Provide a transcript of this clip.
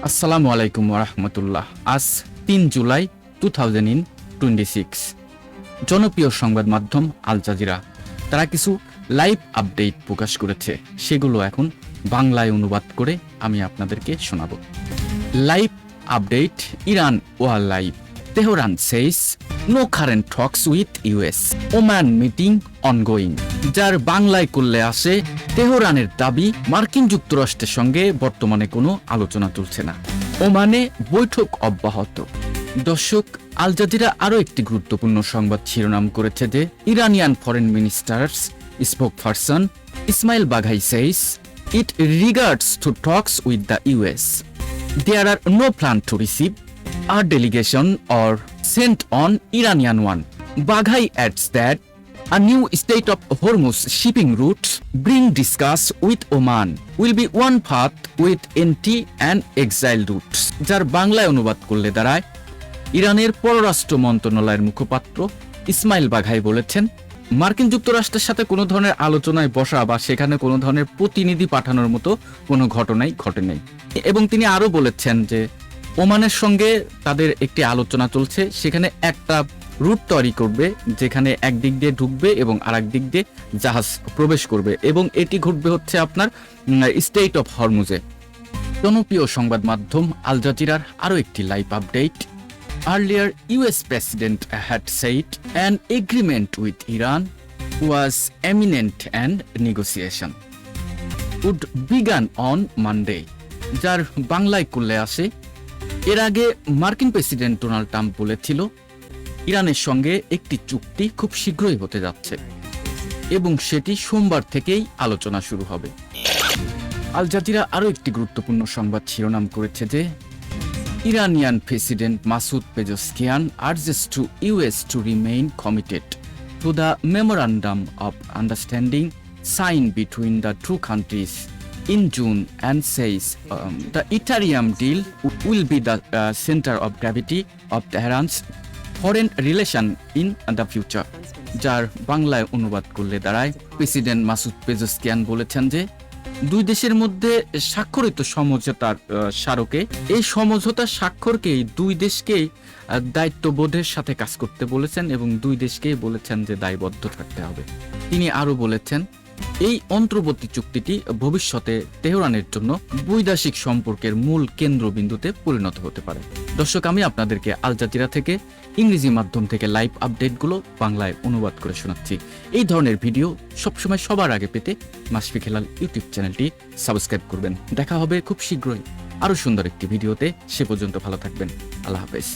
আসসালামু আলাইকুম ওরহমতুল্লাহ। আজ ৩ জুলাই 2026। জনপ্রিয় সংবাদ মাধ্যম আল জাজিরা তারা কিছু লাইভ আপডেট প্রকাশ করেছে, সেগুলো এখন বাংলায় অনুবাদ করে আমি আপনাদেরকে শোনাব। Live update Iran war live. Tehran says no current talks with US, Oman meeting ongoing. যার বাংলায় করলে আসে, তেহরানের দাবি মার্কিন যুক্তরাষ্ট্রের সঙ্গে বর্তমানে কোনো আলোচনা চলছে না, ওমানে বৈঠক অব্যাহত। দর্শক, আল জাজিরা আরও একটি গুরুত্বপূর্ণ সংবাদ শিরোনাম করেছে যে Iranian foreign minister's spokesperson Ismail Baghaei says it regards to talks with the US. There are no plan to receive a delegation or sent on Iranian one. Baghai adds that a new state of Hormuz shipping routes being discussed with Oman will be one path with entry and exile routes. যার বাংলায় অনুবাদ করলে দাঁড়ায়, ইরানের পররাষ্ট্র মন্ত্রণালয়ের মুখপাত্র ইসমাইল বাঘাই বলেছেন, মার্কিন যুক্তরাষ্ট্রের সাথে কোনো ধরনের আলোচনায় বসা বা সেখানে কোনো ধরনের প্রতিনিধি পাঠানোর মতো কোনো ঘটনাই ঘটে নাই। এবং তিনি আরও বলেছেন যে ওমানের সঙ্গে তাদের একটি আলোচনা চলছে, সেখানে একটা রুট তৈরি করবে যেখানে একদিক দিয়ে ঢুকবে এবং আরেক দিক দিয়ে জাহাজ প্রবেশ করবে, এবং এটি ঘটবে হচ্ছে আপনার স্টেট অফ হরমুজে। জনপ্রিয় সংবাদ মাধ্যম আল জাজিরার আরও একটি live update. Earlier, US President had said an agreement with Iran was imminent and negotiation would begin on Monday. যার বাংলায় করলে আসে, এর আগে মার্কিন প্রেসিডেন্ট ডোনাল্ড ট্রাম্প বলেছিল ইরানের সঙ্গে একটি চুক্তি খুব শীঘ্রই হতে যাচ্ছে এবং সেটি সোমবার থেকেই আলোচনা শুরু হবে। আল জাজিরা আরও একটি গুরুত্বপূর্ণ সংবাদ শিরোনাম করেছে যে Iranian president Masoud Pezeshkian urges to US to remain committed to the memorandum of understanding sign between the two countries in June and says the Ethereum deal will be the center of gravity of Tehran's foreign relation in the future. যার বাংলায় অনুবাদ করলে দাঁড়ায়, president Masoud Pezeshkian বলেছেন যে দুই দেশের মধ্যে স্বাক্ষরিত সমঝোতার স্মারকে এই সমঝোতা স্বাক্ষরকেই দুই দেশকেই দায়িত্ববোধের সাথে কাজ করতে বলেছেন এবং দুই দেশকেই বলেছেন যে দায়বদ্ধ থাকতে হবে। তিনি আরও বলেছেন, এই অন্তর্বর্তী চুক্তিটি ভবিষ্যতে তেহরানের জন্য বৈদেশিক সম্পর্কের মূল কেন্দ্রবিন্দুতে পরিণত হতে পারে। দর্শক, আমি আপনাদেরকে আল জাজিরা থেকে ইংরেজি মাধ্যম থেকে লাইভ আপডেটগুলো বাংলায় অনুবাদ করে শোনাচ্ছি। এই ধরনের ভিডিও সবসময় সবার আগে পেতে মাশফিক হেলাল ইউটিউব চ্যানেলটি সাবস্ক্রাইব করবেন। দেখা হবে খুব শীঘ্রই আরও সুন্দর একটি ভিডিওতে। সে পর্যন্ত ভালো থাকবেন। আল্লাহ হাফেজ।